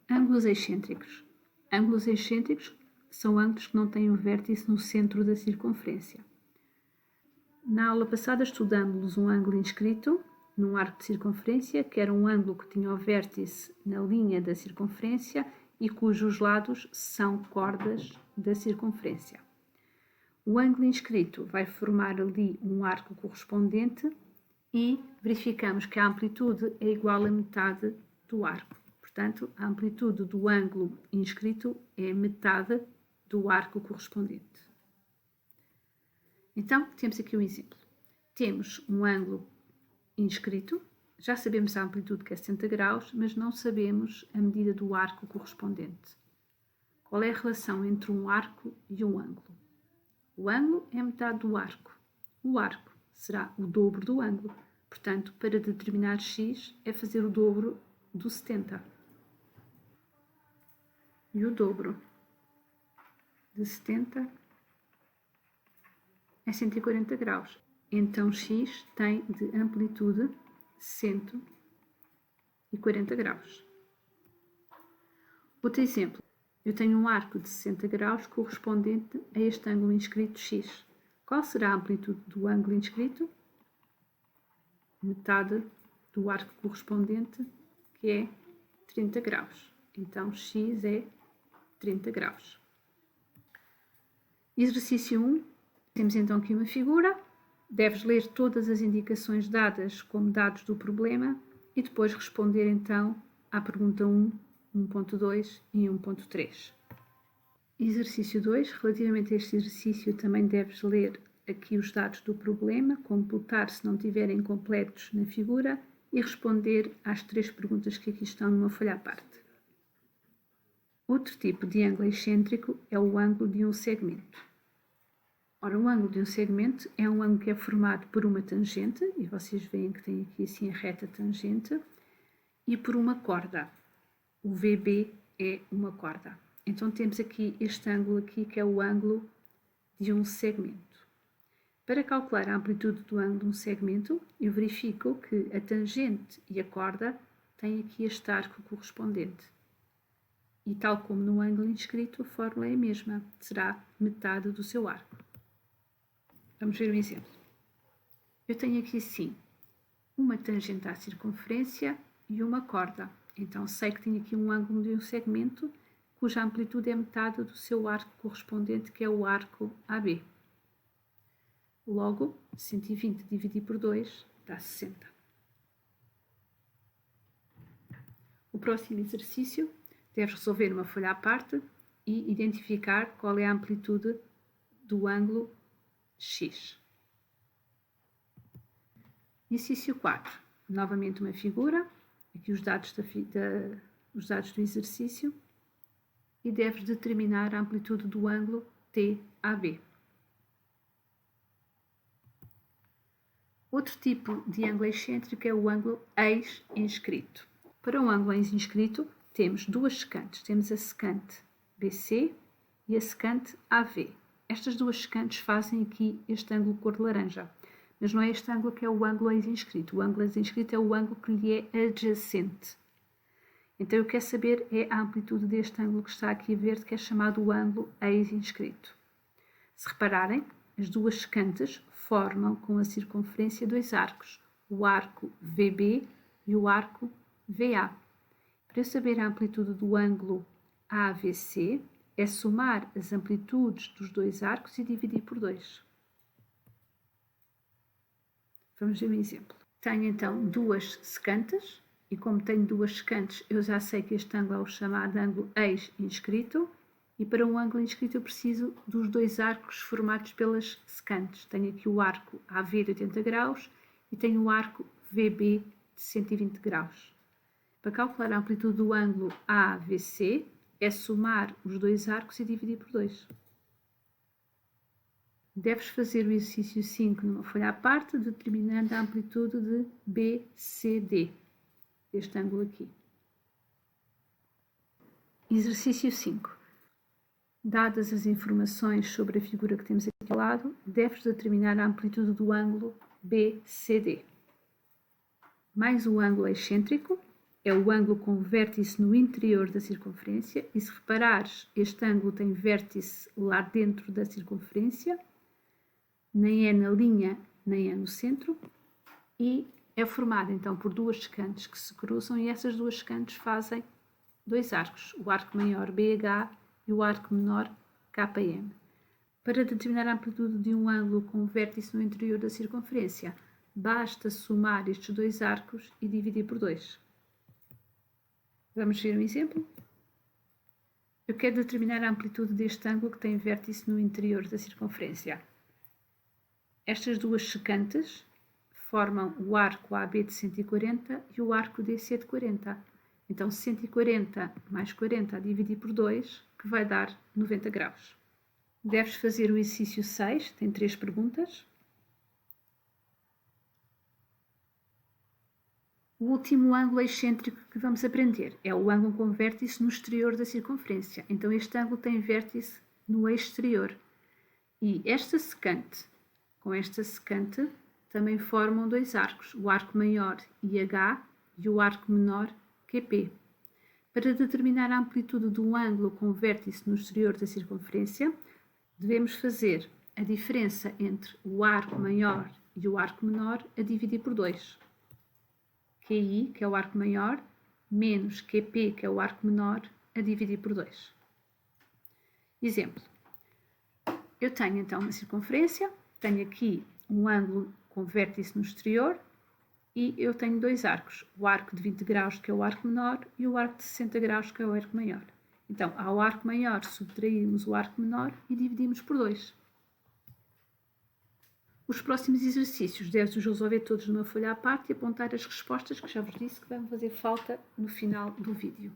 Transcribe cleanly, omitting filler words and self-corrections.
Ângulos excêntricos. Ângulos excêntricos são ângulos que não têm o vértice no centro da circunferência. Na aula passada estudamos um ângulo inscrito num arco de circunferência, que era um ângulo que tinha o vértice na linha da circunferência e cujos lados são cordas da circunferência. O ângulo inscrito vai formar ali um arco correspondente e verificamos que a amplitude é igual a metade do arco. Portanto, a amplitude do ângulo inscrito é metade do arco correspondente. Então, temos aqui um exemplo. Temos um ângulo inscrito, já sabemos a amplitude que é 60 graus, mas não sabemos a medida do arco correspondente. Qual é a relação entre um arco e um ângulo? O ângulo é metade do arco. O arco será o dobro do ângulo. Portanto, para determinar x é fazer o dobro do 70. E o dobro de 70 é 140 graus. Então, x tem de amplitude 140 graus. Outro exemplo. Eu tenho um arco de 60 graus correspondente a este ângulo inscrito x. Qual será a amplitude do ângulo inscrito? Metade do arco correspondente, que é 30 graus. Então, x é 30 graus. Exercício 1. Temos então aqui uma figura. Deves ler todas as indicações dadas como dados do problema e depois responder então à pergunta 1, 1.2 e 1.3. Exercício 2. Relativamente a este exercício também deves ler aqui os dados do problema, completar se não tiverem completos na figura e responder às 3 perguntas que aqui estão numa folha à parte. Outro tipo de ângulo excêntrico é o ângulo de um segmento. Ora, o ângulo de um segmento é um ângulo que é formado por uma tangente, e vocês veem que tem aqui assim a reta tangente, e por uma corda. O VB é uma corda. Então temos aqui este ângulo aqui que é o ângulo de um segmento. Para calcular a amplitude do ângulo de um segmento, eu verifico que a tangente e a corda têm aqui este arco correspondente. E tal como no ângulo inscrito, a fórmula é a mesma, será metade do seu arco. Vamos ver um exemplo. Eu tenho aqui sim uma tangente à circunferência e uma corda. Então sei que tenho aqui um ângulo de um segmento cuja amplitude é metade do seu arco correspondente, que é o arco AB. Logo, 120 dividido por 2 dá 60. O próximo exercício, deves resolver uma folha à parte e identificar qual é a amplitude do ângulo x. Exercício 4. Novamente uma figura, aqui os dados do exercício, e deves determinar a amplitude do ângulo TAB. Outro tipo de ângulo excêntrico é o ângulo ex-inscrito. Para um ângulo ex-inscrito, temos duas secantes. Temos a secante BC e a secante AV. Estas duas secantes fazem aqui este ângulo cor de laranja. Mas não é este ângulo que é o ângulo ex-inscrito. O ângulo ex-inscrito é o ângulo que lhe é adjacente. Então eu quero saber a amplitude deste ângulo que está aqui a verde, que é chamado o ângulo ex-inscrito. Se repararem, as duas secantes formam com a circunferência dois arcos, o arco VB e o arco VA. Para eu saber a amplitude do ângulo AVC, é somar as amplitudes dos dois arcos e dividir por 2. Vamos ver um exemplo. Tenho então duas secantes, e como tenho duas secantes, eu já sei que este ângulo é o chamado ângulo ex-inscrito, e para um ângulo inscrito eu preciso dos dois arcos formados pelas secantes. Tenho aqui o arco AV de 80 graus e tenho o arco VB de 120 graus. Para calcular a amplitude do ângulo AVC, é somar os dois arcos e dividir por 2. Deves fazer o exercício 5 numa folha à parte, determinando a amplitude de BCD, este ângulo aqui. Exercício 5. Dadas as informações sobre a figura que temos aqui ao lado, deves determinar a amplitude do ângulo BCD. Mais o ângulo excêntrico, é o ângulo com vértice no interior da circunferência, e se reparares, este ângulo tem vértice lá dentro da circunferência, nem é na linha, nem é no centro, e é formado então por duas secantes que se cruzam, e essas duas secantes fazem dois arcos, o arco maior BH e o arco menor KM. Para determinar a amplitude de um ângulo com vértice no interior da circunferência, basta somar estes dois arcos e dividir por 2. Vamos ver um exemplo? Eu quero determinar a amplitude deste ângulo que tem vértice no interior da circunferência. Estas duas secantes formam o arco AB de 140 e o arco DC de 40. Então, 140 mais 40 a dividir por 2, que vai dar 90 graus. Deves fazer o exercício 6, tem 3 perguntas. O último ângulo excêntrico que vamos aprender é o ângulo com vértice no exterior da circunferência. Então, este ângulo tem vértice no exterior. E esta secante com esta secante também formam dois arcos, o arco maior IH e o arco menor QP. Para determinar a amplitude de um ângulo com vértice no exterior da circunferência, devemos fazer a diferença entre o arco maior e o arco menor a dividir por 2. QI, que é o arco maior, menos QP, que é o arco menor, a dividir por 2. Exemplo. Eu tenho então uma circunferência, tenho aqui um ângulo com vértice no exterior e eu tenho dois arcos, o arco de 20 graus, que é o arco menor, e o arco de 60 graus, que é o arco maior. Então, ao arco maior subtraímos o arco menor e dividimos por 2. Os próximos exercícios deves-os resolver todos numa folha à parte e apontar as respostas que já vos disse que vão fazer falta no final do vídeo.